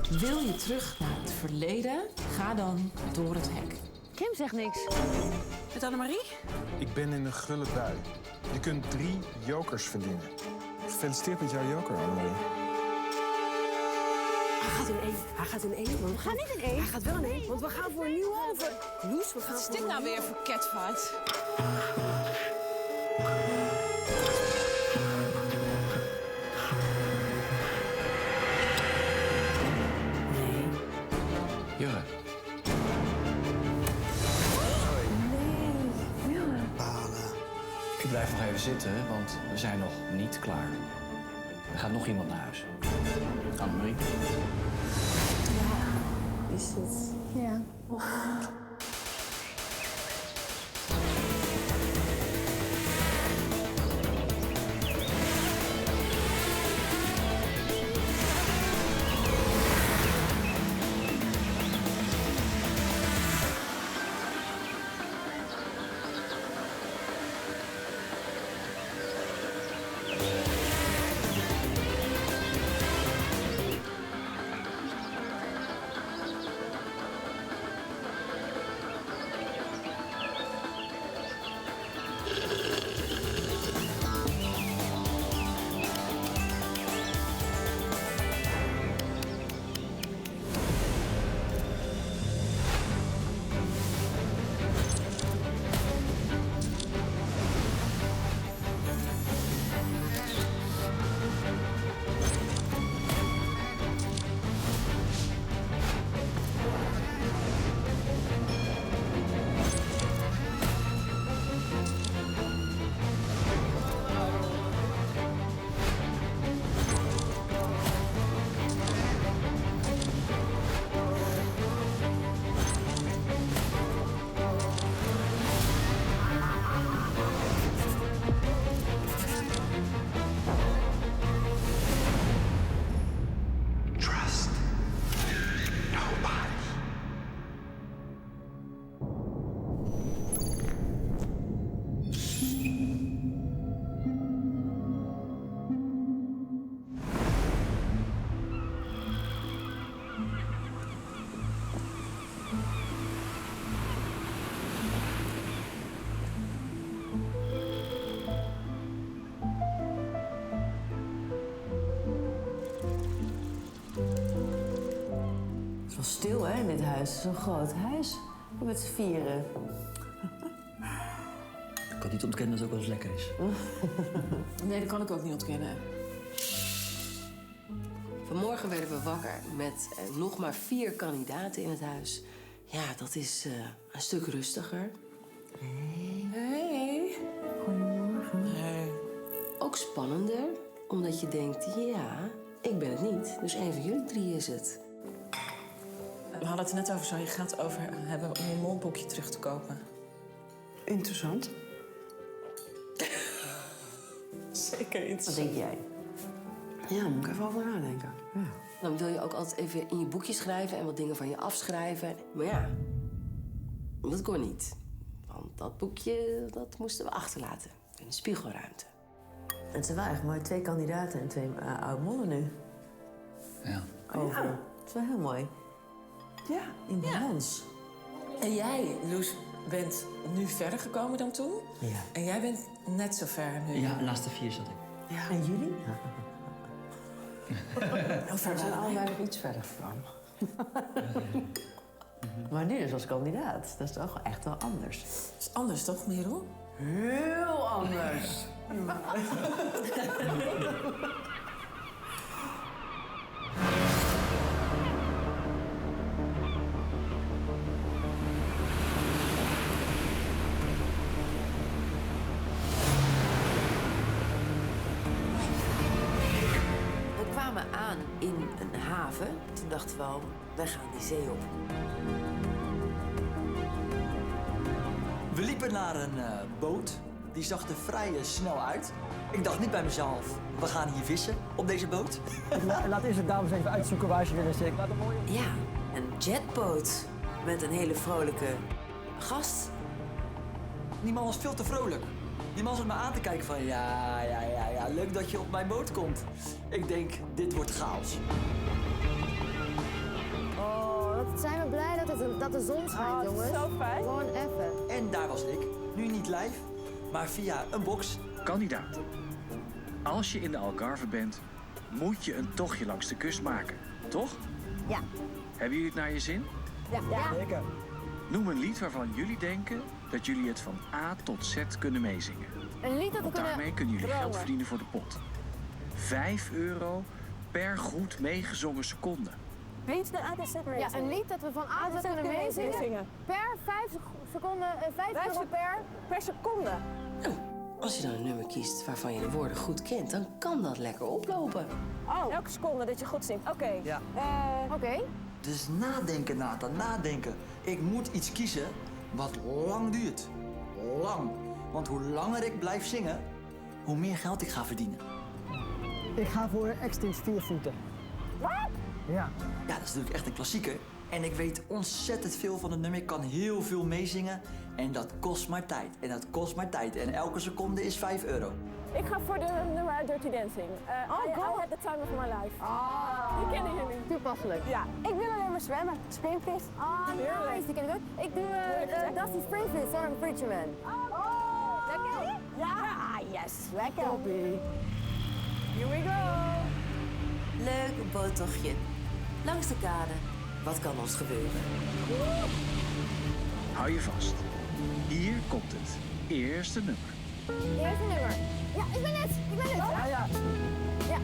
Wil je terug naar het verleden? Ga dan door het hek. Kim zegt niks. Met Annemarie? Ik ben in een gulle bui. Je kunt 3 jokers verdienen. Gefeliciteerd met jouw joker, Annemarie. Hij gaat in 1. Hij gaat in 1. We gaan niet in 1. Hij gaat wel in 1, want we gaan voor een nieuw over. Loes, we gaan Wat is voor dit een nou nieuw weer voor catfight? Jurre. Ik blijf nog even zitten, want we zijn nog niet klaar. Er gaat nog iemand naar huis. Annemarie. Is het? Ja. Het is wel stil, hè, in dit huis. Zo'n groot huis. Met z'n vieren. Ik kan niet ontkennen dat het ook wel eens lekker is. Nee, dat kan ik ook niet ontkennen. Vanmorgen werden we wakker met nog maar 4 kandidaten in het huis. Ja, dat is een stuk rustiger. Hey. Goedemorgen. Ook spannender, omdat je denkt, ja, ik ben het niet. Dus een van jullie 3 is het. We hadden het er net over, zou je geld over hebben om je mondboekje terug te kopen? Interessant. Zeker iets. Wat denk jij? Ja, moet ik even over nadenken. Ja. Dan wil je ook altijd even in je boekje schrijven en wat dingen van je afschrijven. Maar ja, dat kon niet. Want dat boekje, dat moesten we achterlaten. In de spiegelruimte. Het zijn wel echt mooi 2 kandidaten en 2 oude mannen nu. Ja. Over. Het is wel heel mooi. Ja. In balans. En jij, Loes, bent nu verder gekomen dan toen? Ja. En jij bent net zo ver nu. Ja, laatste 4 zat ik. Ja. En jullie? Hoe ver We zijn waren wij? allebei nog iets verder van. Maar nu dus als kandidaat. Dat is toch echt wel anders. Dat is anders, toch, Merel? Heel anders. We kwamen aan in een haven. Toen dachten we al, wij gaan die zee op. We liepen naar een boot. Die zag er vrij snel uit. Ik dacht niet bij mezelf, we gaan hier vissen op deze boot. Laat eerst de dames even uitzoeken waar ze willen zitten. Ja, een jetboot met een hele vrolijke gast. Die man was veel te vrolijk. Die man zat me aan te kijken van ja, leuk dat je op mijn boot komt. Ik denk, dit wordt chaos. dat de zon schijnt, jongens. Zo fijn. Gewoon even. En daar was ik. Nu niet live, maar via een box. Kandidaten. Als je in de Algarve bent, moet je een tochtje langs de kust maken. Toch? Ja. Hebben jullie het naar je zin? Ja. Zeker. Noem een lied waarvan jullie denken dat jullie het van A tot Z kunnen meezingen. Een lied dat we Want kunnen... daarmee kunnen jullie geld verdienen voor de pot. €5 per goed meegezongen seconde. Beat de A tot Z Ja, een lied dat we van A tot Z kunnen meezingen. Per 5 seconden, 5 euro per seconde. Nou, als je dan een nummer kiest waarvan je de woorden goed kent, dan kan dat lekker oplopen. Oh, elke seconde dat je goed zingt. Oké. Ja. Oké. Dus nadenken, Nathan, nadenken. Ik moet iets kiezen wat lang duurt. Lang. Want hoe langer ik blijf zingen, hoe meer geld ik ga verdienen. Ik ga voor Extinct 4 voeten. Wat? Ja. Ja, dat is natuurlijk echt een klassieker. En ik weet ontzettend veel van het nummer. Ik kan heel veel meezingen. En dat kost maar tijd. En dat kost maar tijd. En elke seconde is €5. Ik ga voor de nummer uit Dirty Dancing. I had the time of my life. Die kennen jullie. Toepasselijk. Ja. Ik wil alleen maar zwemmen. Springvis. Nice, die ken ik ook. Ik doe Dusty Springfield, Sorry Preacher Man. Lekker? Ja. Yes. Lekker. Toppie. Here we go. Leuk boottochtje. Langs de kade. Wat kan ons gebeuren? Hou je vast. Hier komt het eerste nummer. Eerste nummer. Ja, ik ben het. Ja,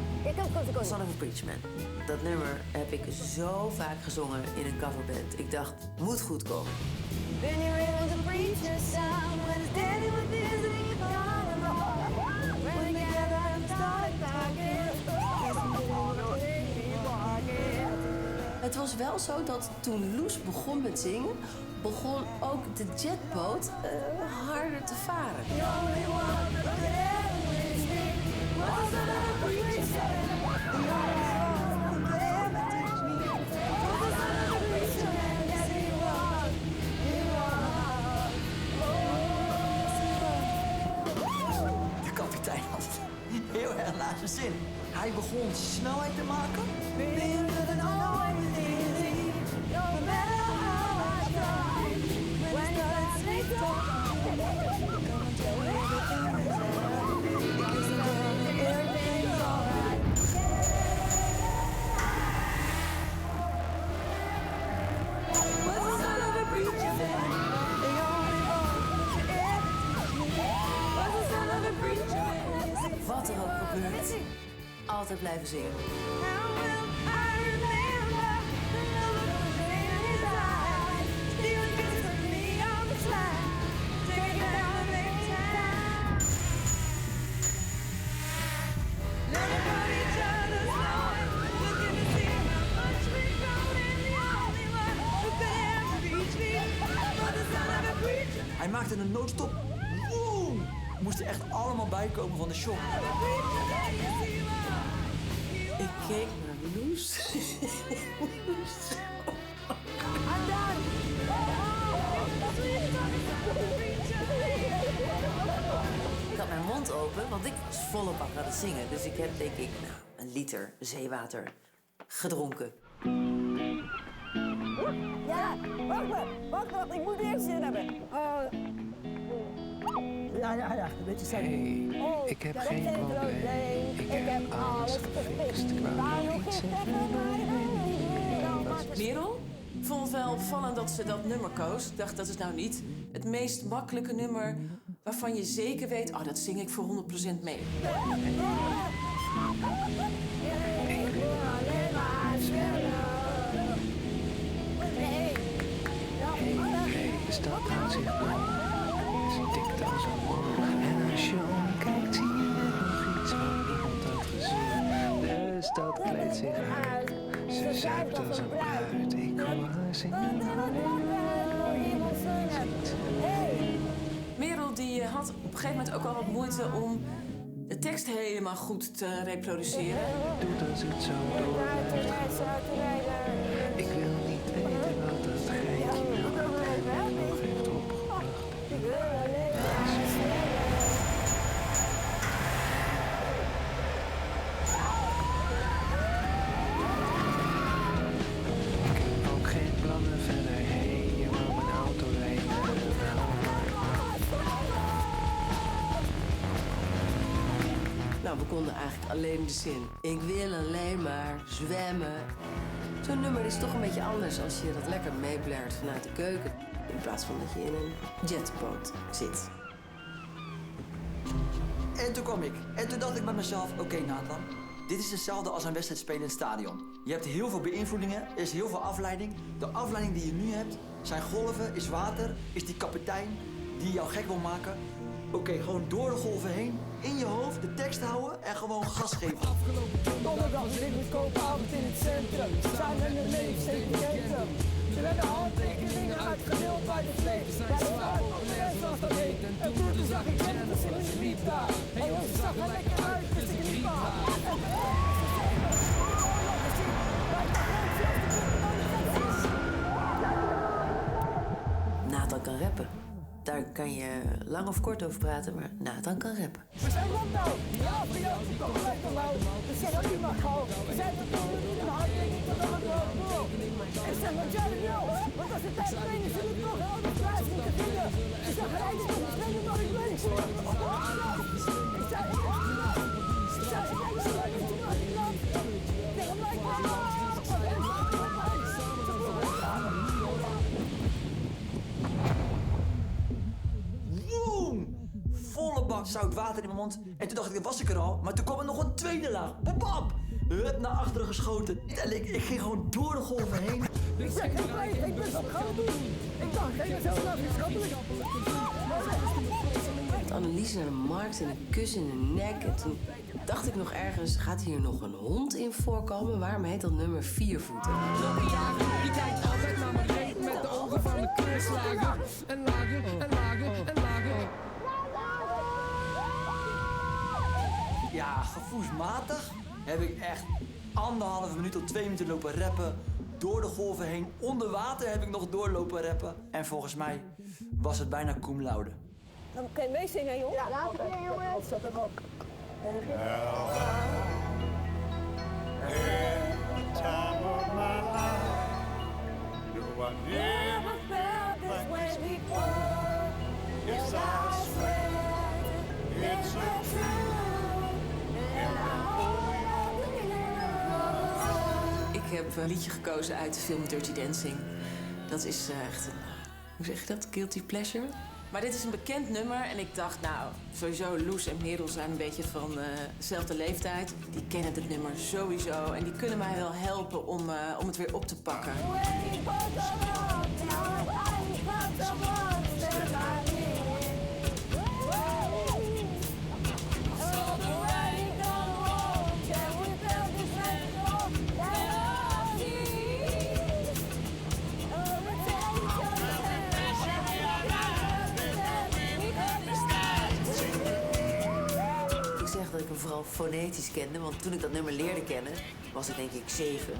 komt. Son of a Preacher Man. Dat nummer heb ik zo vaak gezongen in een coverband. Ik dacht, moet goed komen. Then you realize the preacher's sound when his daddy was busy gone and wrong. When together and started talking. Het was wel zo dat toen Loes begon met zingen, begon ook de jetboot harder te varen. De kapitein had het heel erg naar zijn zin. Hij begon snelheid te maken. Wat er ook gebeurt, altijd blijven zingen. Hij maakte een noodstop. Boom! Moest er echt allemaal bijkomen van de shock. Ik keek naar Loes. Ik had mijn mond open, want ik was volle bak aan het zingen. Dus ik heb, denk ik, een liter zeewater gedronken. Ja, wacht, ik moet eerst zin hebben. Ja, een beetje zijn. Ik heb geen probleem. Ik heb alles gefixt. Waarom iets Merel vond het wel opvallend dat ze dat nummer koos. Ik dacht, dat is nou niet het meest makkelijke nummer waarvan je zeker weet, oh, dat zing ik voor 100% mee. De stad houdt zich blauw, ze tikt als een morgen. En als je omkijkt zie je nog iets wat niemand had gezien. De stad kleedt zich uit, ze zuipt als een bruid. Ik hoor haar zingen. Merel die had op een gegeven moment ook al wat moeite om de tekst helemaal goed te reproduceren. Doet als het zo door. Ik wil niet weten wat dat geitje nou altijd nog heeft opgebracht. Ik heb ook geen plannen verder heen. Nou, we konden eigenlijk alleen de zin. Ik wil alleen maar zwemmen. Zo'n nummer is toch een beetje anders als je dat lekker meeblert vanuit de keuken. In plaats van dat je in een jetboot zit. En toen kwam ik. En toen dacht ik bij mezelf, oké, Nathan, dit is hetzelfde als een wedstrijd spelen in het stadion. Je hebt heel veel beïnvloedingen, er is heel veel afleiding. De afleiding die je nu hebt zijn golven, is water, is die kapitein die jou gek wil maken. Oké, gewoon door de golven heen, in je hoofd, de tekst houden en gewoon gas geven. Donderdag zit ik koopavond in het centrum. Samen met mijn centrum. Ze werden handtekeningen uitgedeeld bij de vlees. Bij de rest was dat heet. En toen zag ik Jennifer in de liep daar. En ze zag er lekker uit, dus ik liep haar. Nathan kan rappen. Daar kan je lang of kort over praten, maar Nathan kan rappen. We zijn rond nou. Ja, voor jou. Kom gelijk dan nou. We zijn ook niet maar gauw. We zijn er toch niet in de handtekening tot aan het lopen. En zeg maar jij wil. Want als het tijd trainen zullen we toch al de prijs moeten vinden. Ik zeg gelijk dat we trainen maar ik weet. Ik zei tegen mij Volle bak zout water in mijn mond. En toen dacht ik, dat was ik er al. Maar toen kwam er nog een tweede laag. Bam! Hup, naar achteren geschoten. En ik ging gewoon door de golven heen. Ik zeg geen pijn, ik ben zo gaan doen. Ik dacht, ik ben zo naar schappelijk. Met Annelies naar de markt en een kus in de nek. En toen dacht ik nog ergens, gaat hier nog een hond in voorkomen? Waarom heet dat nummer Viervoeten? Die kijkt altijd naar mijn reet met de ogen van de keerslager. En lager, en lager, en lager. Ja, gevoelsmatig heb ik echt 1,5 minuut tot 2 minuten lopen rappen. Door de golven heen. Onder water heb ik nog doorlopen rappen. En volgens mij was het bijna cum laude. Dan kan je meezingen, joh. Ja, laat het jongens. Zet hem op. Time of my life. No, I never felt this way before. Yes, I swear it's the truth. And I hold Ik heb een liedje gekozen uit de film Dirty Dancing. Dat is echt een, hoe zeg je dat? Guilty pleasure. Maar dit is een bekend nummer en ik dacht, nou, sowieso Loes en Merel zijn een beetje van dezelfde leeftijd. Die kennen dit nummer sowieso en die kunnen mij wel helpen om het weer op te pakken. Dat ik hem vooral fonetisch kende, want toen ik dat nummer leerde kennen, was ik denk ik 7.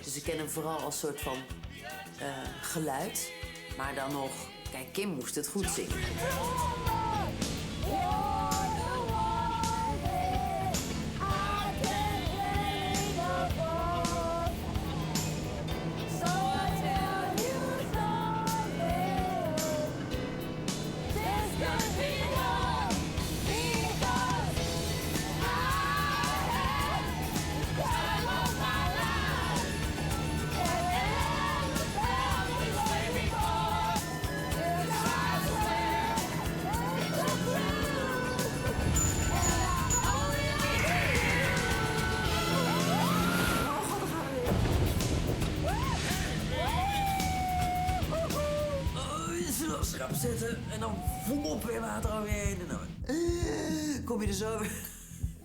Dus ik ken hem vooral als soort van geluid. Maar dan nog, kijk, Kim moest het goed zingen. Schrap zetten en dan volop weer water overheen. En dan kom je er zo weer.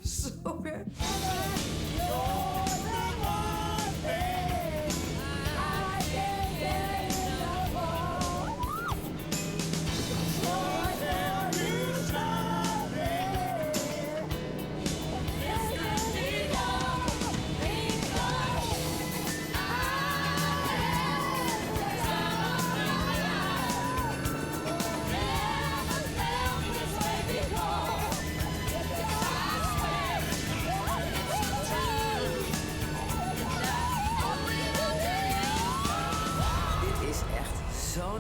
Zo weer.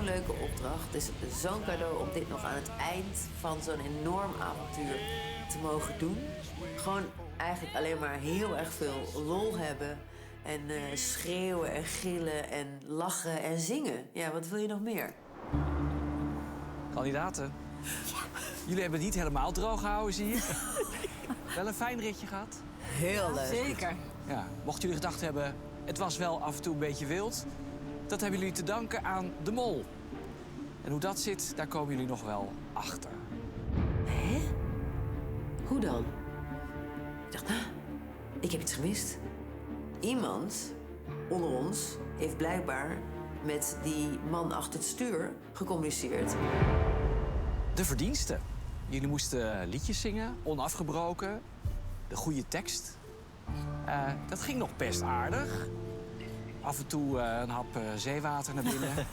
leuke opdracht. Het is zo'n cadeau om dit nog aan het eind van zo'n enorm avontuur te mogen doen. Gewoon eigenlijk alleen maar heel erg veel lol hebben. En schreeuwen en gillen en lachen en zingen. Ja, wat wil je nog meer? Kandidaten. Jullie hebben het niet helemaal droog gehouden, zie je. Wel een fijn ritje gehad. Heel leuk. Zeker. Ja, mochten jullie gedacht hebben, het was wel af en toe een beetje wild. Dat hebben jullie te danken aan de mol. En hoe dat zit, daar komen jullie nog wel achter. Hè? Hoe dan? Ik dacht, ik heb iets gemist. Iemand onder ons heeft blijkbaar met die man achter het stuur gecommuniceerd. De verdiensten. Jullie moesten liedjes zingen, onafgebroken. De goede tekst. Dat ging nog best aardig. Af en toe een hap zeewater naar binnen.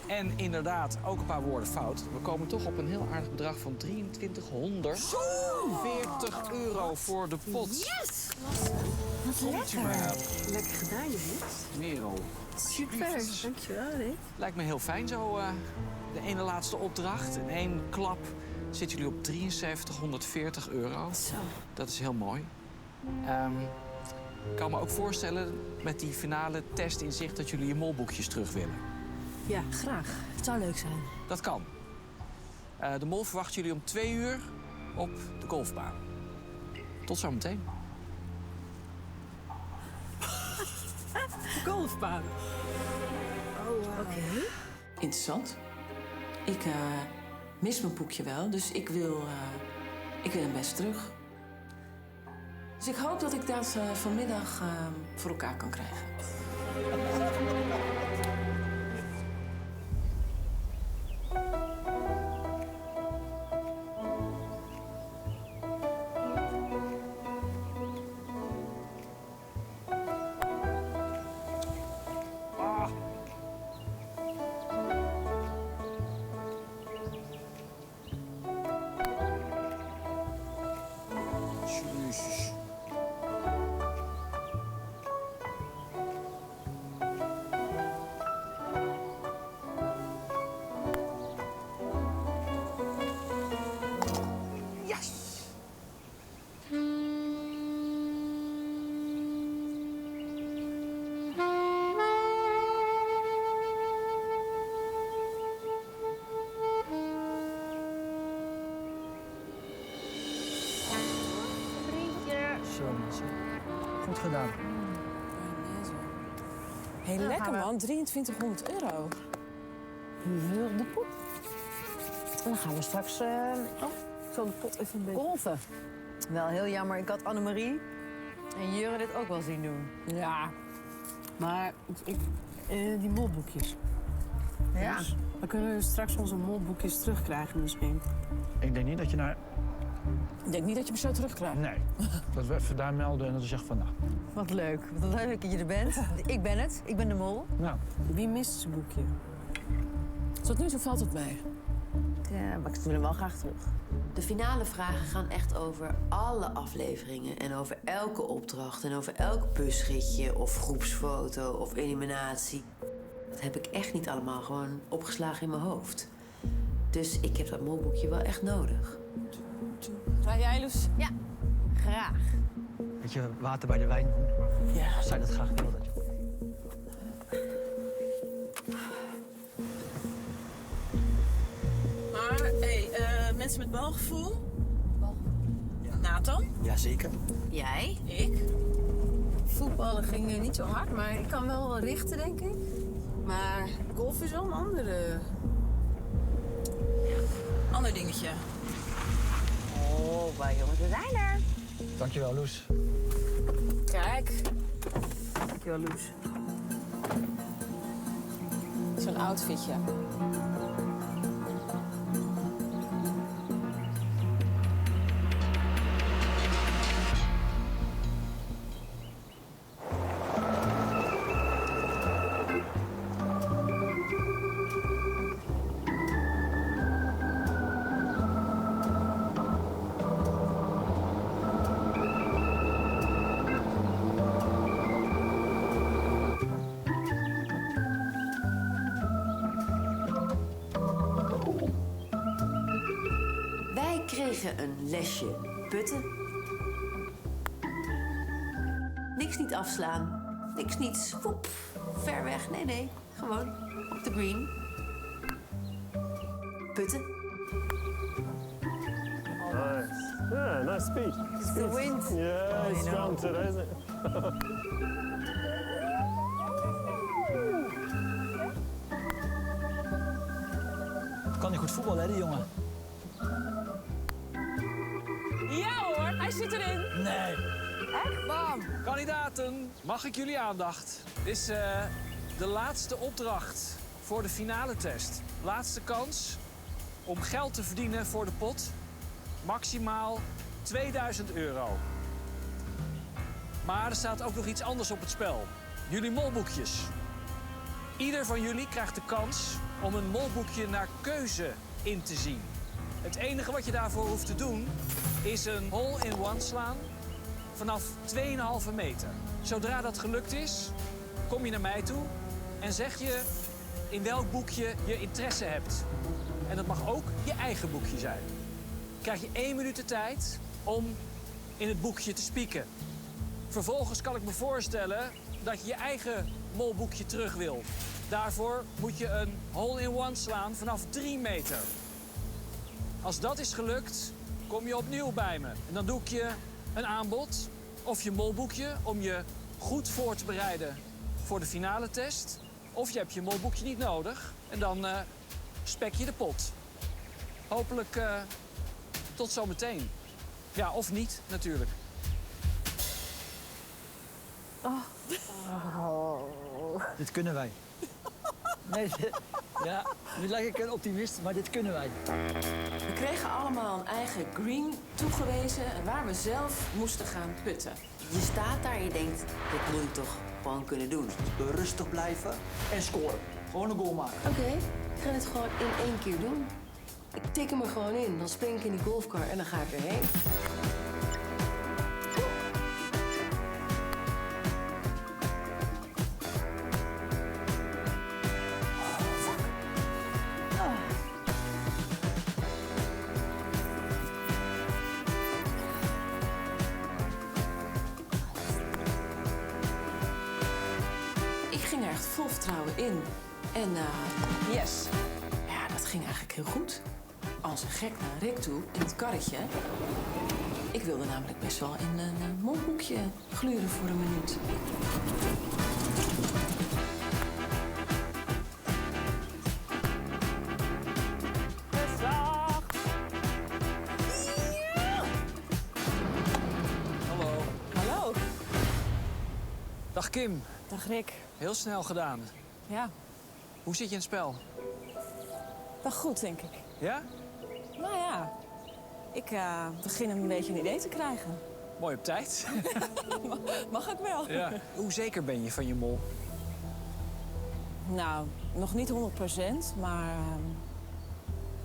En inderdaad, ook een paar woorden fout. We komen toch op een heel aardig bedrag van 2340 euro voor de pot. Yes! Wat lekker. Lekker gedaan, jongens. Merel. Super, dankjewel, Rick. Lijkt me heel fijn zo, de ene laatste opdracht. In één klap zitten jullie op 7340 euro. Zo. Dat is heel mooi. Ik kan me ook voorstellen met die finale test in zicht dat jullie je molboekjes terug willen. Ja, graag. Het zou leuk zijn. Dat kan. De mol verwacht jullie om 2 uur op de golfbaan. Tot zometeen. Golfbaan. Oh, oké. Interessant. Ik mis mijn boekje wel, dus ik wil hem best terug. Dus ik hoop dat ik dat vanmiddag voor elkaar kan krijgen. Zo mensen. Goed gedaan. Heel lekker man, 2300 euro. Heel de pot. En dan gaan we straks ik zal de pot even een beetje golven. Wel heel jammer, ik had Annemarie en Jurre dit ook wel zien doen. Ja, maar die molboekjes. Ja. Dus we kunnen straks onze molboekjes terugkrijgen misschien. Ik denk niet dat je naar... Ik denk niet dat je me zo terugkrijgt. Nee. Dat we even daar melden en dat je zegt van nou. Wat leuk dat je er bent. Ik ben het, ik ben de mol. Nou. Wie mist zijn boekje? Tot nu toe valt het mee. Ja, maar ik wil hem wel graag terug. De finale vragen gaan echt over alle afleveringen en over elke opdracht en over elk busritje of groepsfoto of eliminatie. Dat heb ik echt niet allemaal gewoon opgeslagen in mijn hoofd. Dus ik heb dat molboekje wel echt nodig. Ga jij, Loes? Ja, graag. Weet je, water bij de wijn doen? Ja. Zij dat graag willen. Maar, mensen met balgevoel? Nathan? Jazeker. Jij? Ik? Voetballen ging niet zo hard, maar ik kan wel richten, denk ik. Maar golf is wel een Ander dingetje. Oh, maar jongens, we zijn er. Dankjewel, Loes. Kijk, Dankjewel, Loes. zo'n outfitje. kregen een lesje putten. Niks niet afslaan. Niks niet swoep, ver weg. Nee. Gewoon op de green. Putten. Nice. Yeah, nice speed. It's the wind. Yeah, it's strong today, isn't it? Kan niet goed voetballen, hè, die jongen? Ja hoor, hij zit erin. Nee. Echt? Bam. Kandidaten, mag ik jullie aandacht? Dit is de laatste opdracht voor de finale test. Laatste kans om geld te verdienen voor de pot. Maximaal €2000. Maar er staat ook nog iets anders op het spel. Jullie molboekjes. Ieder van jullie krijgt de kans om een molboekje naar keuze in te zien. Het enige wat je daarvoor hoeft te doen is een hole-in-one slaan vanaf 2,5 meter. Zodra dat gelukt is, kom je naar mij toe en zeg je in welk boekje je interesse hebt. En dat mag ook je eigen boekje zijn. Krijg je 1 minuut de tijd om in het boekje te spieken. Vervolgens kan ik me voorstellen dat je je eigen molboekje terug wil. Daarvoor moet je een hole-in-one slaan vanaf 3 meter. Als dat is gelukt, kom je opnieuw bij me. En dan doe ik je een aanbod of je molboekje om je goed voor te bereiden voor de finale test. Of je hebt je molboekje niet nodig en dan spek je de pot. Hopelijk tot zometeen. Ja, of niet, natuurlijk. Dit kunnen wij. Nee, ja, nu lijk ik een optimist, maar dit kunnen wij. We kregen allemaal een eigen green toegewezen waar we zelf moesten gaan putten. Je staat daar en je denkt, dit moet ik toch gewoon kunnen doen. Rustig blijven en scoren. Gewoon een goal maken. Oké, ik ga het gewoon in 1 keer doen. Ik tik hem er gewoon in, dan spring ik in die golfcar en dan ga ik erheen. Ik ging er echt vol vertrouwen in. En yes. Ja, dat ging eigenlijk heel goed. Als een gek naar Rick toe in het karretje. Ik wilde namelijk best wel in een molboekje gluren voor een minuut. Hallo. Hallo. Dag Kim. Dag Rick. Heel snel gedaan. Ja, Hoe zit je in het spel? wel goed denk ik. Ja? Nou ja, ik begin een beetje een idee te krijgen. Mooi op tijd. Mag ik wel? Ja. Hoe zeker ben je van je mol? Nou, nog niet 100%, maar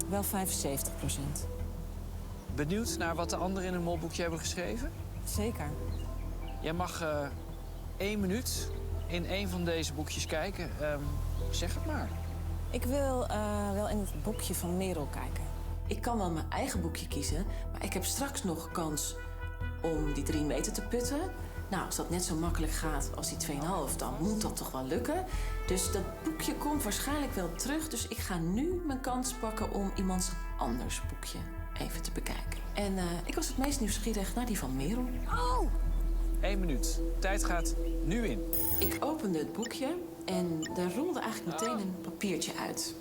wel 75%. Benieuwd naar wat de anderen in een molboekje hebben geschreven? Zeker. Jij mag 1 minuut in 1 van deze boekjes kijken. Zeg het maar. Ik wil wel in het boekje van Merel kijken. Ik kan wel mijn eigen boekje kiezen, maar ik heb straks nog kans om die 3 meter te putten. Nou, als dat net zo makkelijk gaat als die 2,5, dan moet dat toch wel lukken. Dus dat boekje komt waarschijnlijk wel terug. Dus ik ga nu mijn kans pakken om iemands anders boekje even te bekijken. En ik was het meest nieuwsgierig naar die van Merel. Oh! 1 minuut. Tijd gaat nu in. Ik opende het boekje en daar rolde eigenlijk meteen een papiertje uit.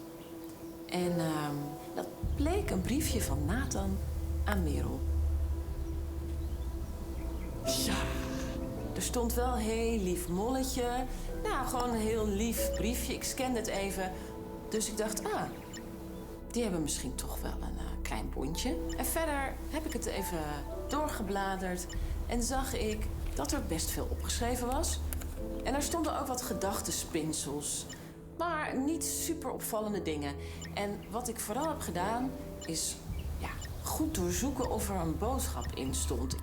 En dat bleek een briefje van Nathan aan Merel. Ja, er stond wel heel lief molletje. Nou, gewoon een heel lief briefje. Ik scande het even. Dus ik dacht, die hebben misschien toch wel een klein bondje. En verder heb ik het even doorgebladerd en zag ik dat er best veel opgeschreven was. En er stonden ook wat gedachtenspinsels. Maar niet super opvallende dingen. En wat ik vooral heb gedaan, is goed doorzoeken of er een boodschap in stond.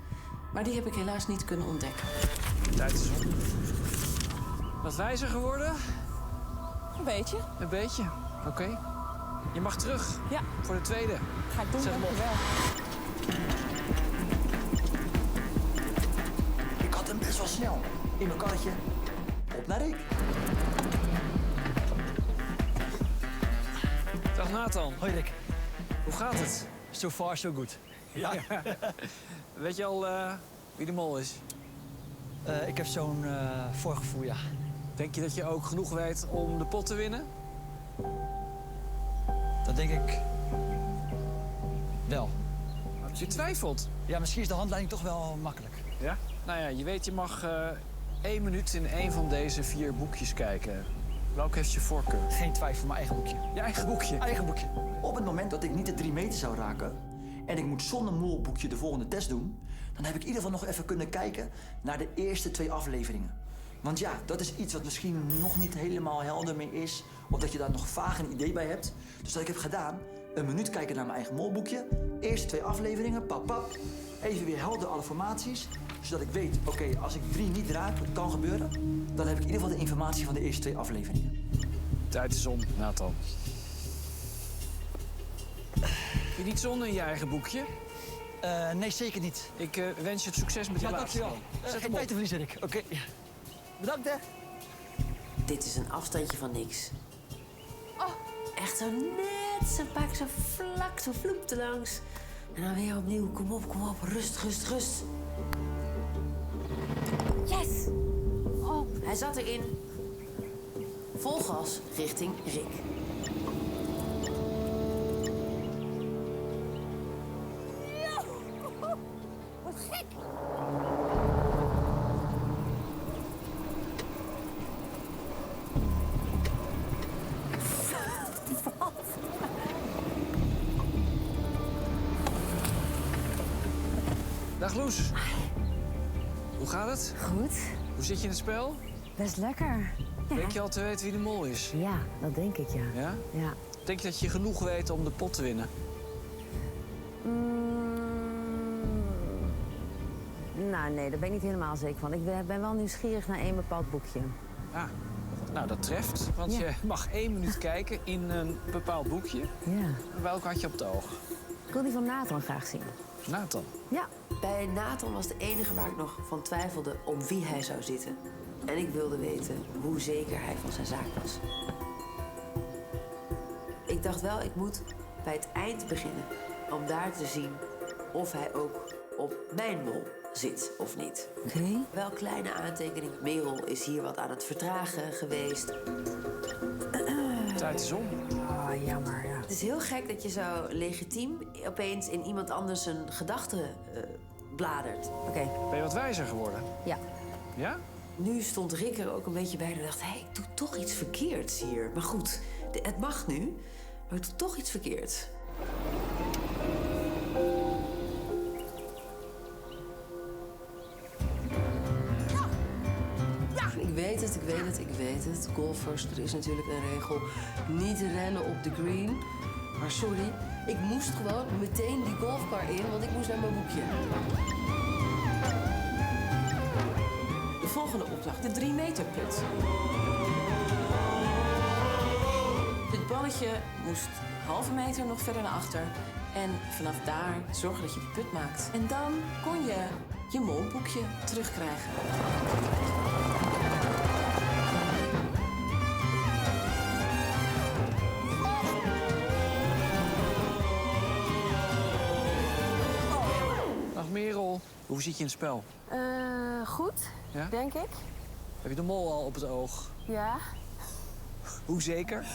Maar die heb ik helaas niet kunnen ontdekken. Tijd is op. Wat wijzer geworden? Een beetje. Een beetje. Oké. Je mag terug. Ja. Voor de tweede. Ga ik doen, Zet hem op. dankjewel. Ik had hem best wel snel. In mijn karretje. Op naar Rick. Dag Nathan. Hoi Rick. Hoe gaat het? So far, so good. Ja. Weet je al wie de mol is? Ik heb zo'n voorgevoel, ja. Denk je dat je ook genoeg weet om de pot te winnen? Dat denk ik wel. Je twijfelt. Ja, misschien is de handleiding toch wel makkelijk. Ja? Nou ja, je weet, je mag 1 minuut in 1 van deze 4 boekjes kijken. Welke heeft je voorkeur? Geen twijfel, mijn eigen boekje. Je eigen boekje? Eigen boekje. Op het moment dat ik niet de 3 meter zou raken en ik moet zonder molboekje de volgende test doen, dan heb ik in ieder geval nog even kunnen kijken naar de eerste 2 afleveringen. Want ja, dat is iets wat misschien nog niet helemaal helder meer is, of dat je daar nog vaag een idee bij hebt. Dus wat ik heb gedaan, 1 minuut kijken naar mijn eigen molboekje, eerste 2 afleveringen, pap, even weer helder alle formaties, zodat ik weet, oké, als ik 3 niet raak, wat kan gebeuren, dan heb ik in ieder geval de informatie van de eerste 2 afleveringen. Tijd is om, Nathan. Heb je niet zon in je eigen boekje? Nee, zeker niet. Ik wens je het succes met je laatste. Dankjewel. Zet Geen hem tijd op. te verliezen, Rick. Oké. Bedankt, hè. Dit is een afstandje van niks. Oh, echt zo net, zo pak zo vlak, zo vloep erlangs. En dan weer opnieuw, kom op, rust. Yes! Oh, hij zat erin. Vol gas richting Rick. Wat gek! Dag Loes. Hoe gaat het? Goed. Hoe zit je in het spel? Best lekker. Ja. Denk je al te weten wie de mol is? Ja, dat denk ik, ja. Ja? Ja. Denk je dat je genoeg weet om de pot te winnen? Nou, nee, daar ben ik niet helemaal zeker van. Ik ben wel nieuwsgierig naar 1 bepaald boekje. Ah, nou dat treft. Want Ja. je mag 1 minuut kijken in een bepaald boekje. Ja. Welke had je op het oog? Ik wil die van Nathan graag zien. Nathan? Ja. Bij Nathan was de enige waar ik nog van twijfelde om wie hij zou zitten. En ik wilde weten hoe zeker hij van zijn zaak was. Ik dacht wel, ik moet bij het eind beginnen. Om daar te zien of hij ook op mijn mol zit of niet. Oké. Wel kleine aantekening. Merel is hier wat aan het vertragen geweest. Tijd is om. Oh, jammer, ja. Het is heel gek dat je zo legitiem opeens in iemand anders een gedachte bladert. Oké. Ben je wat wijzer geworden? Ja. Ja? Nu stond Rick er ook een beetje bij en dacht, hé, ik doe toch iets verkeerds hier. Maar goed, het mag nu, maar ik doe toch iets verkeerds. Ik weet het. Golfers, er is natuurlijk een regel. Niet rennen op de green. Maar sorry, ik moest gewoon meteen die golfcar in, want ik moest naar mijn boekje. De volgende opdracht, de 3 meter put. Dit balletje moest 1/2 meter nog verder naar achter. En vanaf daar zorgen dat je die put maakt. En dan kon je je molboekje terugkrijgen. Dag Merel. Hoe zit je in het spel? Goed, Ja? denk ik. Heb je de mol al op het oog? Ja. Hoe zeker?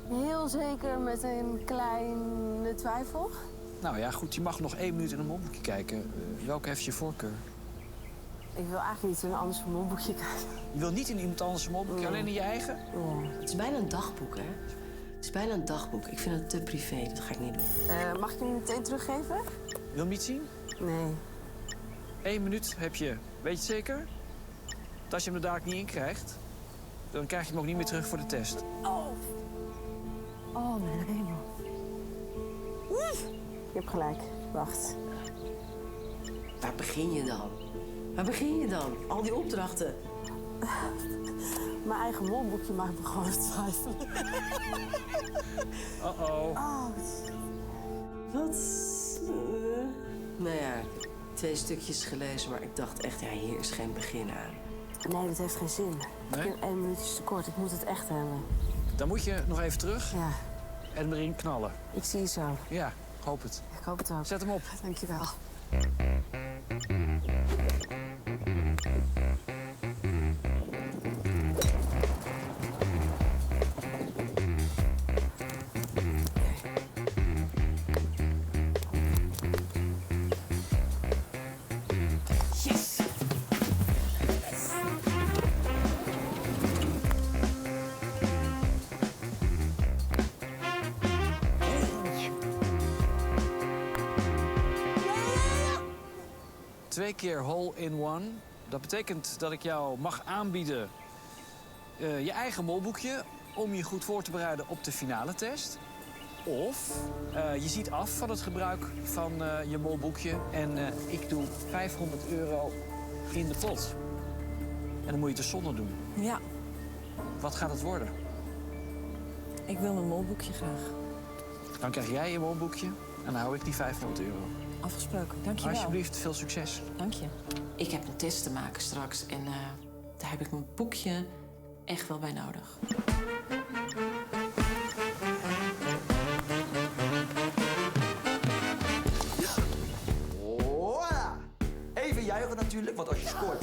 Heel zeker met een kleine twijfel. Nou ja, goed. Je mag nog 1 minuut in een molboekje kijken. Welke heeft je voorkeur? Ik wil eigenlijk niet in een anders molboekje kijken. Je wil niet in iemand anders een molboekje, alleen in je eigen? Het is bijna een dagboek, hè? Het is bijna een dagboek. Ik vind het te privé, dat ga ik niet doen. Mag ik hem meteen teruggeven? Wil je hem niet zien? Nee. 1 minuut heb je. Weet je het zeker? Dat als je hem er dadelijk niet in krijgt, dan krijg je hem ook niet meer terug voor de test. Oh, mijn hemel. Je hebt gelijk. Wacht. Waar begin je dan? Waar begin je dan? Al die opdrachten. Mijn eigen molboekje maakt me gewoon twijfelen. Uh-oh. Oh. Wat? Nou ja, 2 stukjes gelezen, maar ik dacht echt, ja, hier is geen begin aan. Nee, dat heeft geen zin. Nee? Ik ben 1 minuutje te kort. Ik moet het echt hebben. Dan moet je nog even terug Ja, en erin knallen. ik zie je zo. Ja, ik hoop het. Ik hoop het ook. Zet hem op. Dankjewel. Yes! 2 keer hole-in-one. Dat betekent dat ik jou mag aanbieden je eigen molboekje om je goed voor te bereiden op de finale test. Of je ziet af van het gebruik van je molboekje en ik doe €500 in de pot. En dan moet je het dus zonder doen. Ja, Wat gaat het worden? ik wil mijn molboekje graag. Dan krijg jij je molboekje en dan hou ik die €500. Afgesproken, dankjewel. Alsjeblieft, veel succes. Dank je. Ik heb een test te maken straks en daar heb ik mijn boekje echt wel bij nodig. Voilà! Even juichen natuurlijk, want als je scoort,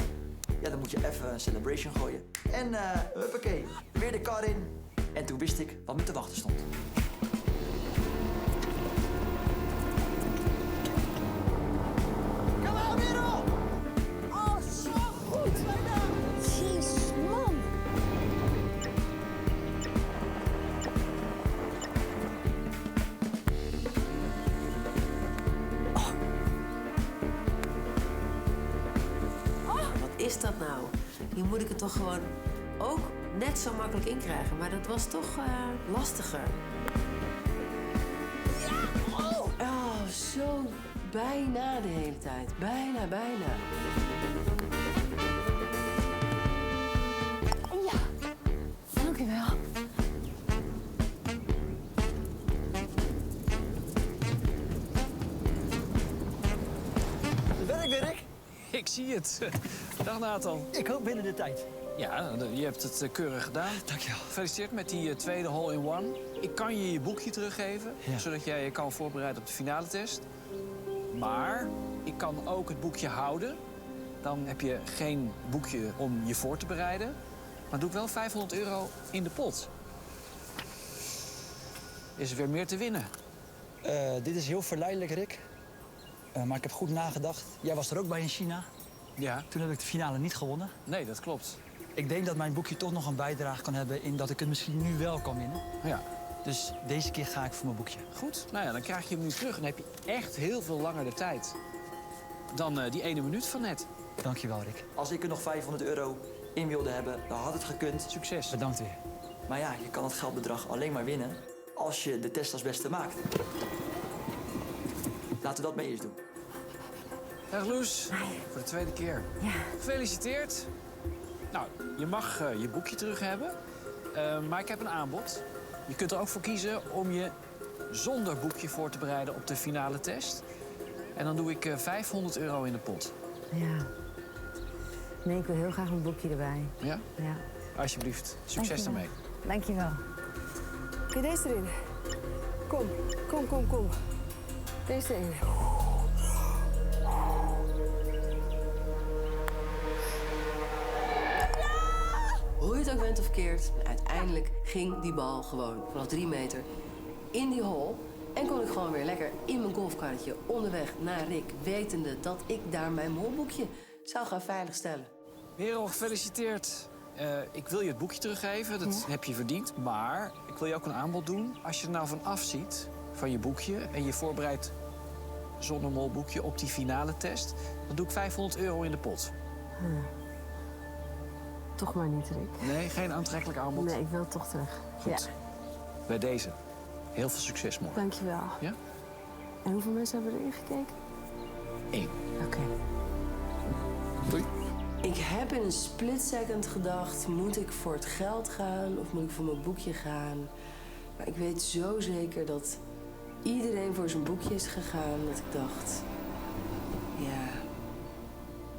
ja, dan moet je even een celebration gooien. En huppakee, weer de kar in. En toen wist ik wat me te wachten stond. Kom aan, Merel! Oh, zo goed, Reina! Jeez, man! Wat is dat nou? Hier moet ik het toch gewoon ook net zo makkelijk inkrijgen. Maar dat was toch lastiger. Oh, zo bijna de hele tijd. Bijna. Ja, dankjewel. Daar ben ik weer, Rick. Ik zie het. Dag Nathan. Ik hoop binnen de tijd. Ja, je hebt het keurig gedaan. Dankjewel. Gefeliciteerd met die tweede hole-in-one. Ik kan je boekje teruggeven, zodat jij je kan voorbereiden op de finale test. Maar ik kan ook het boekje houden. Dan heb je geen boekje om je voor te bereiden. Maar doe ik wel €500 in de pot. Is er weer meer te winnen? Dit is heel verleidelijk, Rick. Maar ik heb goed nagedacht. Jij was er ook bij in China. Ja. Toen heb ik de finale niet gewonnen. Nee, dat klopt. Ik denk dat mijn boekje toch nog een bijdrage kan hebben in dat ik het misschien nu wel kan winnen. Ja. Dus deze keer ga ik voor mijn boekje. Goed, nou ja, dan krijg je hem nu terug. En dan heb je echt heel veel langer de tijd dan die 1 minuut van net. Dankjewel, Rick. Als ik er nog €500 in wilde hebben, dan had het gekund. Succes. Bedankt weer. Maar ja, je kan het geldbedrag alleen maar winnen als je de test als beste maakt. Laten we dat maar eerst doen. Dag Loes, voor de tweede keer. Ja. Gefeliciteerd. Nou, je mag je boekje terug hebben, maar ik heb een aanbod. Je kunt er ook voor kiezen om je zonder boekje voor te bereiden op de finale test. En dan doe ik €500 in de pot. Ja. Nee, ik wil heel graag mijn boekje erbij. Ja? Ja. Alsjeblieft. Succes Dankjewel. ermee. Dankjewel. Oké, deze erin. Kom. Deze erin. Hoe je het ook bent of keert, uiteindelijk ging die bal gewoon vanaf 3 meter in die hole. En kon ik gewoon weer lekker in mijn golfkarretje onderweg naar Rick, wetende dat ik daar mijn molboekje zou gaan veiligstellen. Merel, gefeliciteerd. Ik wil je het boekje teruggeven, dat heb je verdiend. Maar ik wil je ook een aanbod doen. Als je er nou van afziet, van je boekje, en je voorbereidt zonder molboekje op die finale test, dan doe ik €500 in de pot. Toch maar niet, Rick. Nee, geen aantrekkelijk aanbod. Nee, ik wil toch terug. Goed. Ja. Bij deze. Heel veel succes morgen. Dankjewel. Ja? En hoeveel mensen hebben erin gekeken? 1. Oké. Doei. Ik heb in een split second gedacht, moet ik voor het geld gaan of moet ik voor mijn boekje gaan? Maar ik weet zo zeker dat iedereen voor zijn boekje is gegaan, dat ik dacht... Ja,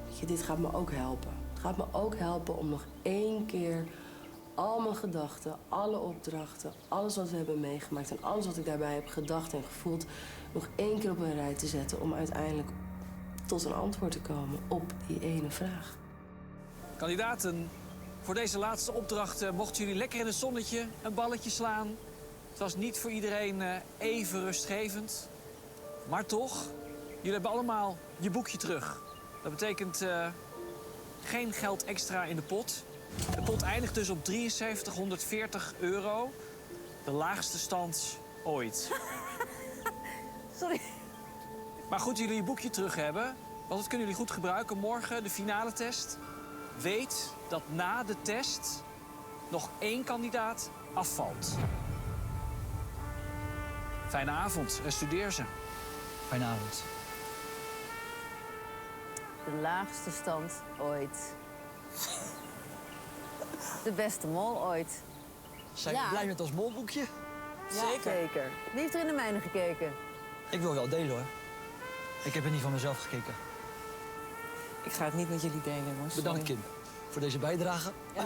weet je, dit gaat me ook helpen. Het gaat me ook helpen om nog 1 keer al mijn gedachten, alle opdrachten, alles wat we hebben meegemaakt en alles wat ik daarbij heb gedacht en gevoeld, nog 1 keer op een rij te zetten om uiteindelijk tot een antwoord te komen op die ene vraag. Kandidaten, voor deze laatste opdracht mochten jullie lekker in het zonnetje een balletje slaan. Het was niet voor iedereen even rustgevend. Maar toch, jullie hebben allemaal je boekje terug. Dat betekent geen geld extra in de pot. De pot eindigt dus op €7340. De laagste stand ooit. Sorry. Maar goed, jullie je boekje terug hebben. Want dat kunnen jullie goed gebruiken. Morgen de finale test. Weet dat na de test nog 1 kandidaat afvalt. Fijne avond en studeer ze. Fijne avond. De laagste stand ooit. De beste mol ooit. Zijn we blij met ons molboekje? Zeker. Wie heeft er in de mijne gekeken? Ik wil wel delen, hoor. Ik heb er niet van mezelf gekeken. Ik ga het niet met jullie delen, jongens. Bedankt, Kim, voor deze bijdrage. Ja.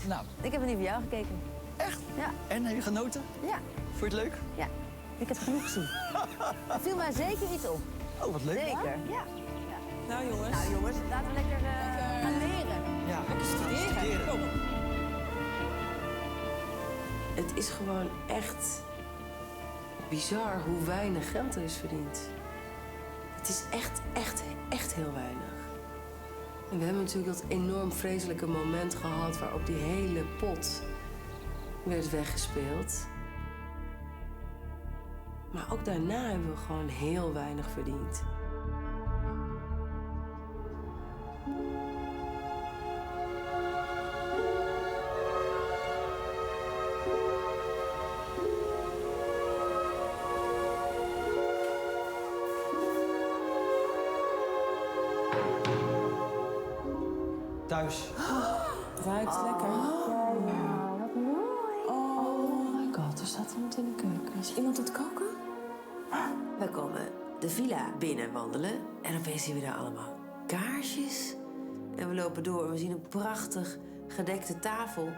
Nou. Ik heb er niet voor jou gekeken. Echt? Ja. En, heb je genoten? Ja. Vond je het leuk? Ja. Ik heb genoeg gezien. Er viel mij zeker iets op. Oh, wat leuk. Zeker, ja. Nou, jongens. Nou, jongens, laten we lekker gaan leren. Ja. Lekker studeren. Kom. Het is gewoon echt bizar hoe weinig geld er is verdiend. Het is echt heel weinig. En we hebben natuurlijk dat enorm vreselijke moment gehad waarop die hele pot werd weggespeeld. Maar ook daarna hebben we gewoon heel weinig verdiend. Thuis. Ruikt lekker. Wat mooi. Oh my god, er staat iemand in de keuken. Is iemand aan het koken? We komen de villa binnen wandelen en opeens zien we daar allemaal kaarsjes. En we lopen door en we zien een prachtig gedekte tafel.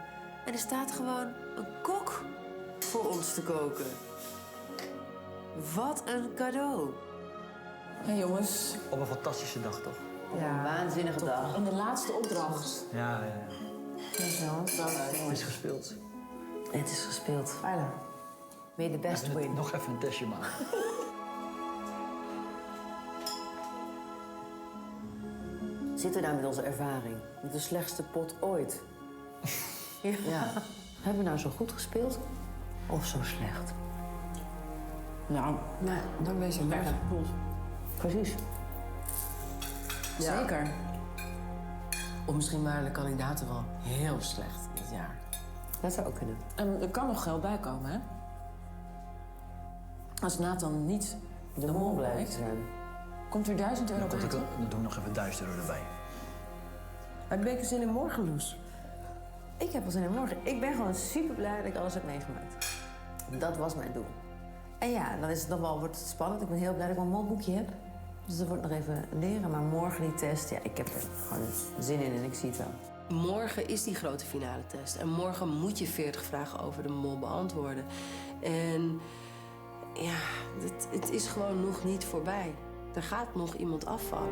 En er staat gewoon een kok voor ons te koken. Wat een cadeau. Hé, jongens. Op een fantastische dag, toch? Ja, een waanzinnige dag. En de laatste opdracht. Ja. Het is gespeeld. Het is gespeeld. Veilig. May the best win. Nog even een testje maken. Zitten we daar met onze ervaring? Met de slechtste pot ooit. Ja. Hebben we nou zo goed gespeeld? Of zo slecht? Nou, dan ben je weg. Precies. Ja. Zeker. Of misschien waren de kandidaten wel heel slecht dit jaar. Dat zou ook kunnen. En er kan nog geld bij komen, hè? Als Nathan niet de mol blijkt, komt er €1000 bij. Dan doen we nog even €1000 erbij. Heb je zin in morgen, Loes? Ik heb wel zin in morgen. Ik ben gewoon super blij dat ik alles heb meegemaakt. Dat was mijn doel. En ja, dan is het nog wel, wordt het spannend. Ik ben heel blij dat ik mijn molboekje heb. Dus dat wordt nog even leren. Maar morgen die test, ja, ik heb er gewoon zin in en ik zie het wel. Morgen is die grote finale test. En morgen moet je 40 vragen over de mol beantwoorden. En ja, het is gewoon nog niet voorbij. Er gaat nog iemand afvallen.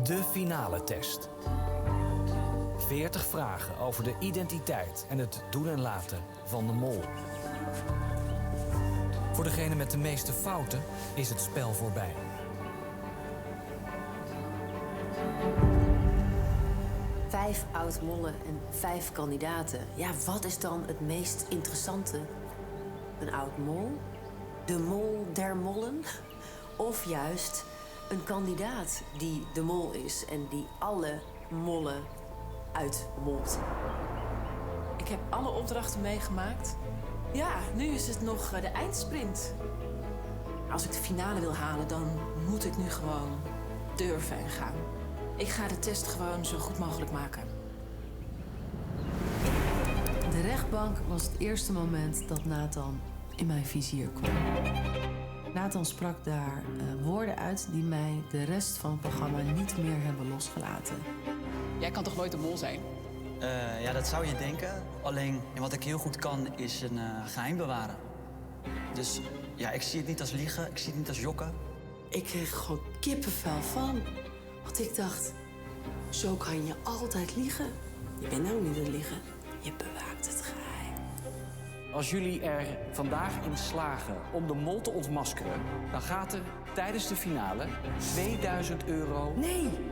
De finale test. 40 vragen over de identiteit en het doen en laten van de mol. Voor degene met de meeste fouten is het spel voorbij. 5 oud-mollen en 5 kandidaten. Ja, wat is dan het meest interessante? Een oud-mol? De mol der mollen? Of juist een kandidaat die de mol is en die alle mollen uitmolt? Ik heb alle opdrachten meegemaakt. Ja, nu is het nog de eindsprint. Als ik de finale wil halen, dan moet ik nu gewoon durven en gaan. Ik ga de test gewoon zo goed mogelijk maken. De rechtbank was het eerste moment dat Nathan in mijn vizier kwam. Nathan sprak daar woorden uit die mij de rest van het programma niet meer hebben losgelaten. Jij kan toch nooit de mol zijn? Ja, dat zou je denken. Alleen, wat ik heel goed kan, is een geheim bewaren. Dus ja, ik zie het niet als liegen, ik zie het niet als jokken. Ik kreeg gewoon kippenvel van. Want ik dacht, zo kan je altijd liegen. Je bent nou niet aan het liegen, je bewaakt het geheim. Als jullie er vandaag in slagen om de mol te ontmaskeren, dan gaat er tijdens de finale 2000 euro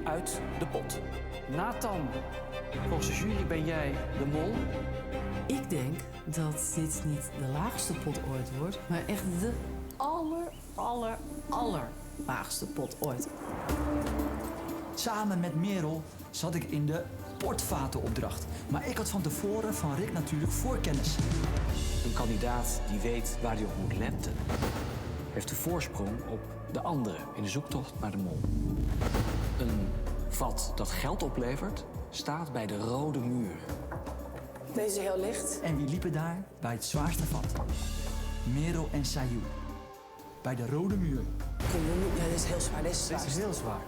uit de pot. Nathan, volgens de jury ben jij de mol. Ik denk dat dit niet de laagste pot ooit wordt, maar echt de allerlaagste pot ooit. Samen met Merel zat ik in de portvatenopdracht. Maar ik had van tevoren van Rick natuurlijk voorkennis. Een kandidaat die weet waar hij op moet letten, heeft de voorsprong op de anderen in de zoektocht naar de mol. Een vat dat geld oplevert, staat bij de rode muur. Deze is heel licht. En wie liepen daar bij het zwaarste vat? Merel en Sayou. Bij de rode muur. Ja, dit is heel zwaar. Deze is zwaar. Dit is heel zwaar.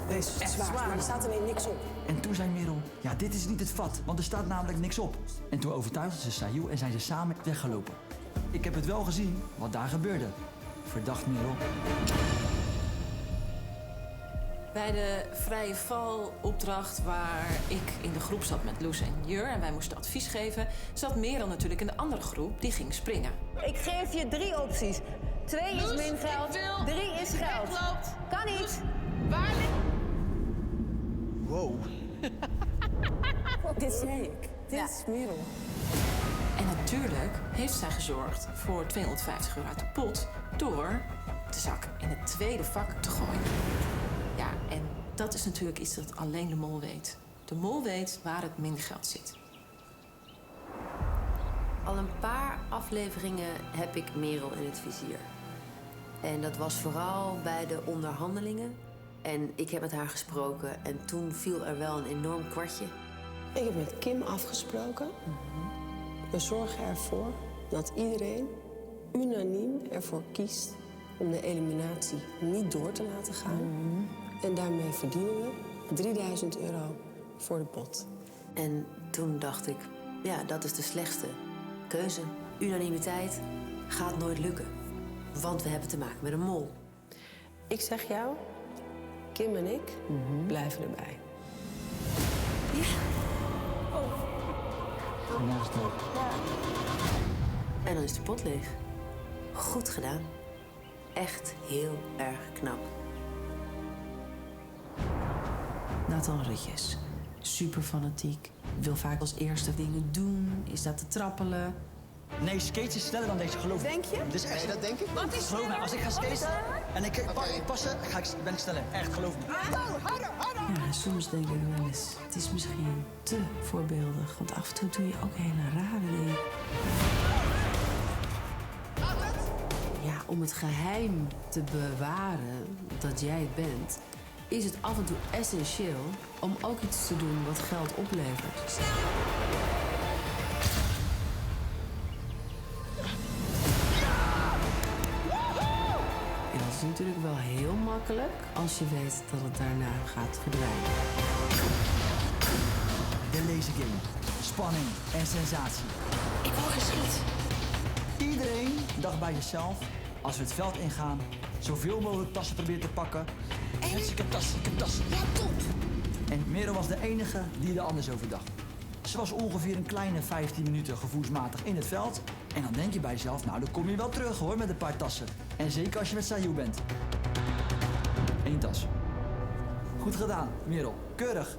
Deze is echt zwaar, maar er staat alleen niks op. En toen zei Merel, ja, dit is niet het vat, want er staat namelijk niks op. En toen overtuigden ze Sayou en zijn ze samen weggelopen. Ik heb het wel gezien wat daar gebeurde. Verdacht Merel. Bij de vrije valopdracht waar ik in de groep zat met Loes en Jur en wij moesten advies geven, zat Merel natuurlijk in de andere groep die ging springen. Ik geef je 3 opties. 2 is min geld, 3 is geld. Kan niet. Waar ligt... Wow. Dit zei ik. Dit is Merel. En natuurlijk heeft zij gezorgd voor 250 euro uit de pot door de zak in het tweede vak te gooien. Ja, en dat is natuurlijk iets dat alleen de mol weet. De mol weet waar het mingeld zit. Al een paar afleveringen heb ik Merel in het vizier. En dat was vooral bij de onderhandelingen. En ik heb met haar gesproken en toen viel er wel een enorm kwartje. Ik heb met Kim afgesproken. We zorgen ervoor dat iedereen unaniem ervoor kiest om de eliminatie niet door te laten gaan. En daarmee verdienen we 3000 euro voor de pot. En toen dacht ik, ja, dat is de slechtste keuze. Unanimiteit gaat nooit lukken. Want we hebben te maken met een mol. Ik zeg jou, Kim en ik blijven erbij. En dan is de pot leeg. Goed gedaan. Echt heel erg knap. Nathan Rutjes. Super fanatiek. Wil vaak als eerste dingen doen. Is dat te trappelen. Nee, skaten is sneller dan deze, geloof me. Denk je? Dit is echt... Nee, dat denk ik niet. Wat is geloof me, als ik ga skaten en ik passen, ben ik sneller. Echt, geloof me. Ja, soms denk ik wel eens, het is misschien te voorbeeldig. Want af en toe doe je ook hele rare dingen. Ja, om het geheim te bewaren dat jij het bent, is het af en toe essentieel om ook iets te doen wat geld oplevert. En dat is natuurlijk wel heel makkelijk als je weet dat het daarna gaat verdwijnen. De laser game. Spanning en sensatie. Ik hoor geschiet. Iedereen dacht bij zichzelf, als we het veld ingaan, zoveel mogelijk tassen proberen te pakken. Mensen, ik heb tassen. Ja, top. En Merel was de enige die er anders over dacht. Ze was ongeveer een kleine 15 minuten gevoelsmatig in het veld. En dan denk je bij jezelf, nou dan kom je wel terug hoor met een paar tassen. En zeker als je met Sayou bent. 1 tas. Goed gedaan, Merel. Keurig.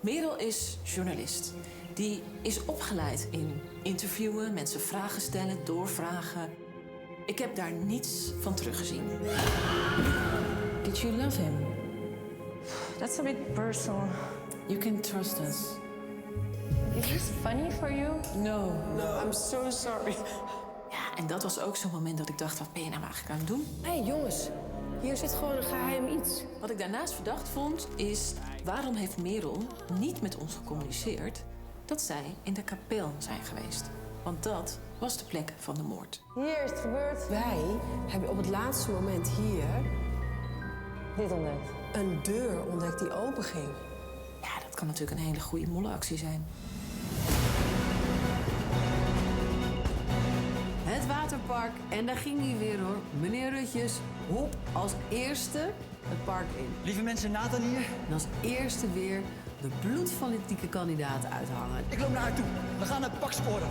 Merel is journalist. Die is opgeleid in interviewen, mensen vragen stellen, doorvragen. Ik heb daar niets van teruggezien. Did you love him? That's a bit personal. You can trust us. Is this funny for you? No. No, I'm so sorry. Ja, en dat was ook zo'n moment dat ik dacht, wat ben je nou eigenlijk aan het doen? Hé, jongens. Hier zit gewoon een geheim iets. Wat ik daarnaast verdacht vond, is waarom heeft Merel niet met ons gecommuniceerd dat zij in de kapel zijn geweest? Want dat was de plek van de moord. Hier is het gebeurd. Wij hebben op het laatste moment hier... Dit ontdekt. Een deur ontdekt die open ging. Ja, dat kan natuurlijk een hele goede mollenactie zijn. Het waterpark. En daar ging hij weer hoor. Meneer Rutjes, hop, als eerste het park in. Lieve mensen, Nathan hier. En als eerste weer de bloedfanatieke kandidaat uithangen. Ik loop naar haar toe. We gaan het pak scoren.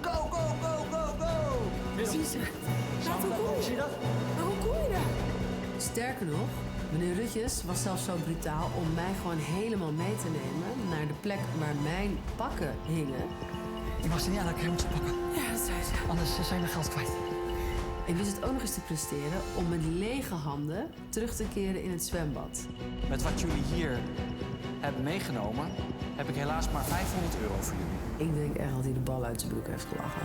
Go, go, go, go, go! Precies. Zie je dat? Maar hoe kom je daar? Sterker nog, meneer Rutjes was zelfs zo brutaal om mij gewoon helemaal mee te nemen naar de plek waar mijn pakken hingen. Je mag ze niet aan elkaar moeten pakken. Ja, dat zei ze. Anders zijn we geld kwijt. Ik wist het ook nog eens te presteren om met lege handen terug te keren in het zwembad. Met wat jullie hier hebben meegenomen, heb ik helaas maar €500 voor jullie. Ik denk echt dat hij de bal uit zijn broek heeft gelachen.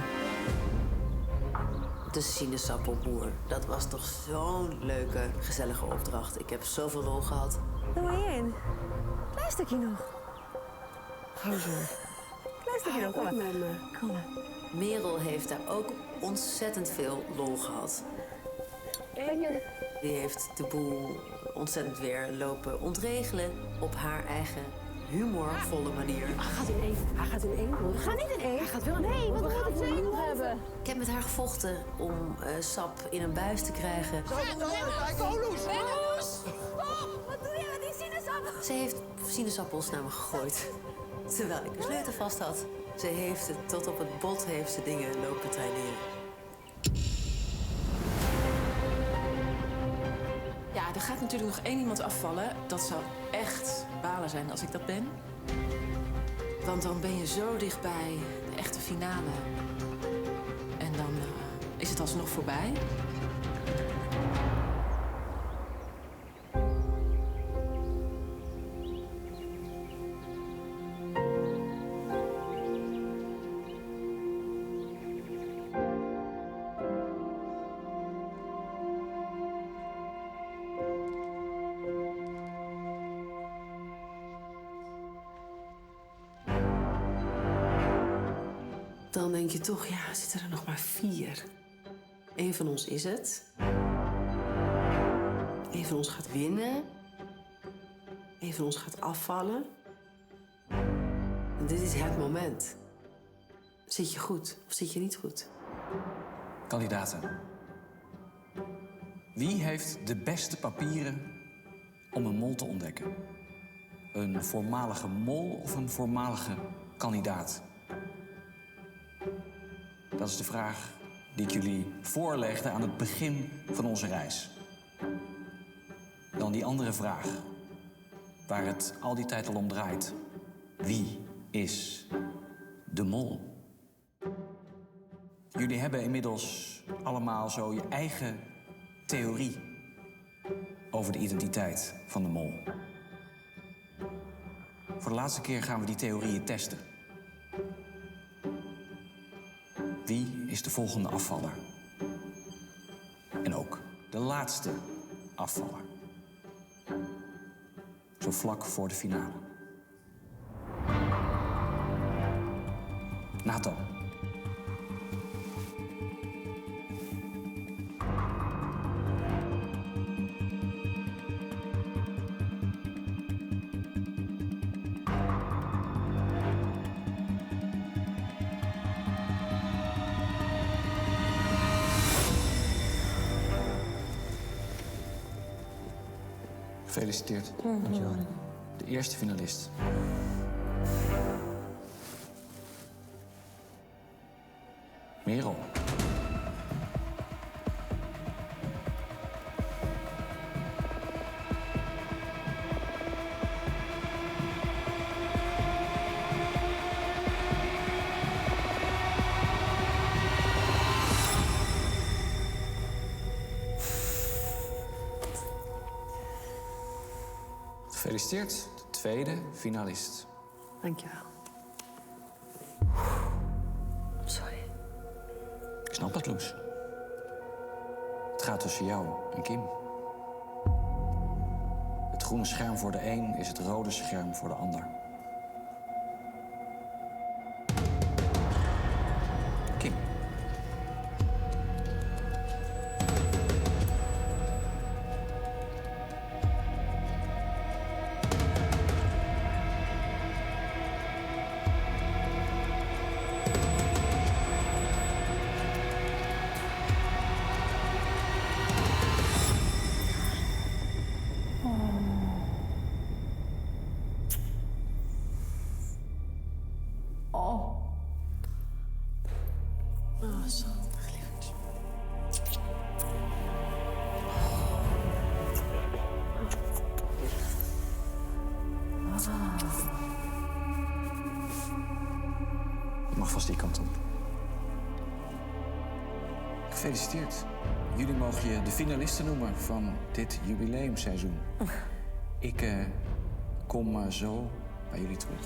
De sinaasappelboer. Dat was toch zo'n leuke, gezellige opdracht. Ik heb zoveel rol gehad. Doe maar hierin. Klein stukje nog. Gozer. Klein stukje nog, kom maar. Met me. Kom maar. Merel heeft daar ook ontzettend veel lol gehad. Die heeft de boel ontzettend weer lopen ontregelen op haar eigen humorvolle manier. Hij gaat in één. Hij gaat in één. We gaan niet in één. Hij gaat wel in Nee, één. want we gaan het twee nog hebben. Ik heb met haar gevochten om sap in een buis te krijgen. Venus! Stop! Wat doe je met die sinaasappel? Ze heeft sinaasappels naar me gegooid. Terwijl ik een sleutel vast had. Ze heeft het tot op het bot heeft ze dingen lopen traineren. Ja, er gaat natuurlijk nog één iemand afvallen. Dat zou echt balen zijn als ik dat ben. Want dan ben je zo dichtbij de echte finale. En dan is het alsnog voorbij. Dan denk je toch, ja, zitten er nog maar 4. Eén van ons is het. Eén van ons gaat winnen. Eén van ons gaat afvallen. En dit is het moment. Zit je goed of zit je niet goed? Kandidaten. Wie heeft de beste papieren om een mol te ontdekken? Een voormalige mol of een voormalige kandidaat? Dat is de vraag die ik jullie voorlegde aan het begin van onze reis. Dan die andere vraag, waar het al die tijd al om draait. Wie is de mol? Jullie hebben inmiddels allemaal zo je eigen theorie over de identiteit van de mol. Voor de laatste keer gaan we die theorieën testen. Wie is de volgende afvaller? En ook de laatste afvaller. Zo vlak voor de finale. Nathan. Gefeliciteerd. Dankjewel. De eerste finalist. Merel. Gefeliciteerd, de tweede finalist. Dankjewel. Sorry. Ik snap het, Loes. Het gaat tussen jou en Kim. Het groene scherm voor de een is het rode scherm voor de ander. Kim. Oh, zo lieverd. Je mag vast die kant op. Gefeliciteerd. Jullie mogen je de finalisten noemen van dit jubileumseizoen. Ik kom zo bij jullie terug.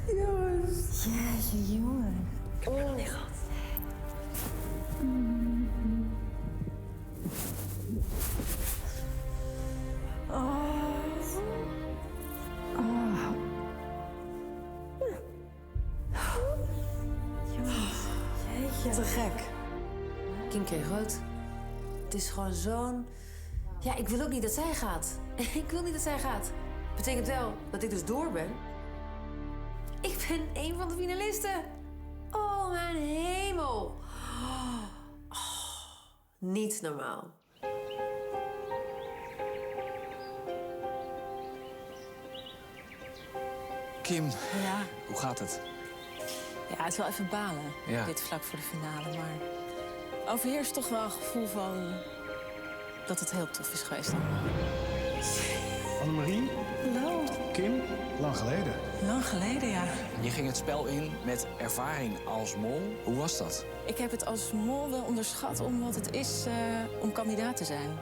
Jongens. Jeetje, jongen. Ik heb het nog niet gehad. Jongens, jeetje. Te gek. Kim kreeg rood. Het is gewoon zo'n... Ja, ik wil ook niet dat zij gaat. Ik wil niet dat zij gaat. Betekent wel dat ik dus door ben. Ik ben een van de finalisten. Oh, mijn hemel. Oh, niet normaal. Kim, Ja. hoe gaat het? Ja, het is wel even balen, Ja. dit vlak voor de finale. Maar overheerst toch wel een gevoel van dat het heel tof is geweest allemaal. Annemarie? Hallo. Kim? Lang geleden. Lang geleden, ja. Je ging het spel in met ervaring als mol. Hoe was dat? Ik heb het als mol wel onderschat om wat het is om kandidaat te zijn.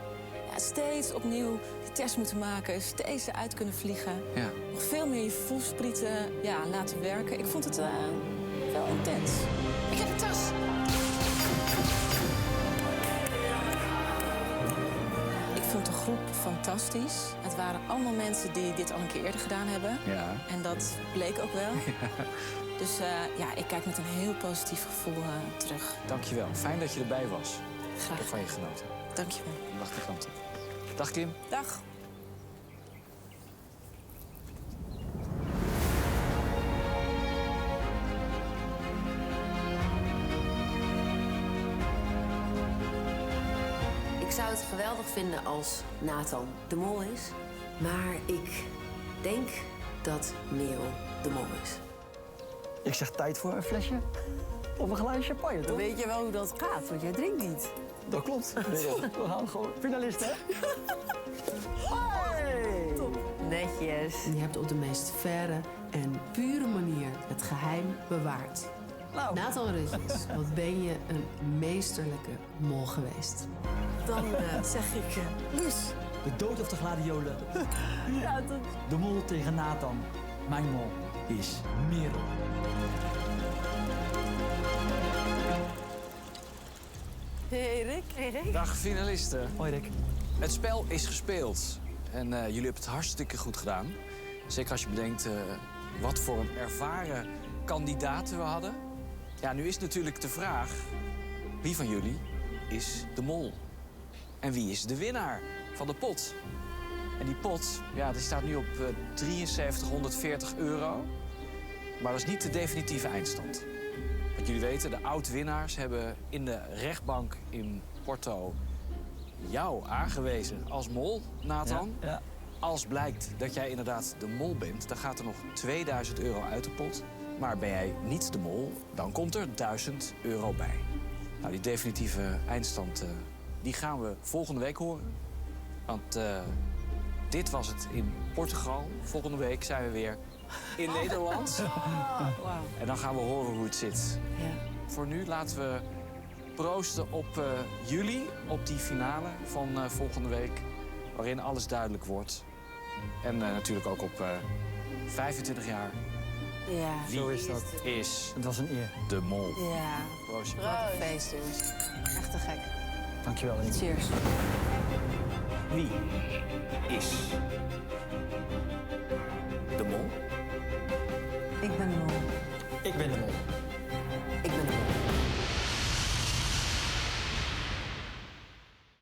Ja, steeds opnieuw die test moeten maken, steeds eruit kunnen vliegen. Ja. Nog veel meer je voelsprieten laten werken. Ik vond het wel intens. Ik heb een tas! Ik vond de groep fantastisch. Het waren allemaal mensen die dit al een keer eerder gedaan hebben. Ja. En dat bleek ook wel. Dus ik kijk met een heel positief gevoel terug. Dankjewel. Fijn dat je erbij was. Graag. Ik heb van je genoten. Dankjewel. Wacht de kant op. Dag Kim. Dag. Ik zou het geweldig vinden als Nathan de mol is. Maar ik denk dat Merel de mol is. Ik zeg tijd voor een flesje of een glaasje champagne, Dan toch? weet je wel hoe dat gaat, want jij drinkt niet. Dat klopt. We gaan gewoon finalist, hè? Hey! Netjes. Je hebt op de meest faire en pure manier het geheim bewaard. Nou. Nathan Rutjes, wat ben je een meesterlijke mol geweest. Dan zeg ik, Loes. De dood of de gladiolen. Ja, dat... De mol tegen Nathan. Mijn mol is Merel. Hey Rick. Hey Rick. Dag finalisten. Hoi Rick. Het spel is gespeeld. En jullie hebben het hartstikke goed gedaan. Zeker als je bedenkt wat voor een ervaren kandidaten we hadden. Ja, nu is natuurlijk de vraag... wie van jullie is de mol? En wie is de winnaar van de pot? En die pot, die staat nu op 7340 euro. Maar dat is niet de definitieve eindstand. Wat jullie weten, de oud-winnaars hebben in de rechtbank in Porto... jou aangewezen als mol, Nathan. Ja. Als blijkt dat jij inderdaad de mol bent, dan gaat er nog 2000 euro uit de pot. Maar ben jij niet de mol, dan komt er 1000 euro bij. Nou, die definitieve eindstand die gaan we volgende week horen. Want dit was het in Portugal. Volgende week zijn we weer in Nederland. Wow. En dan gaan we horen hoe het zit. Ja. Voor nu laten we proosten op jullie, op die finale van volgende week. Waarin alles duidelijk wordt. En natuurlijk ook op 25 jaar. Ja. Wie Zo is dat. is Het was een eer. de mol? Ja. Proost. Wat een feest, jongens. Echt te gek. Dankjewel, Inge. Cheers. Wie is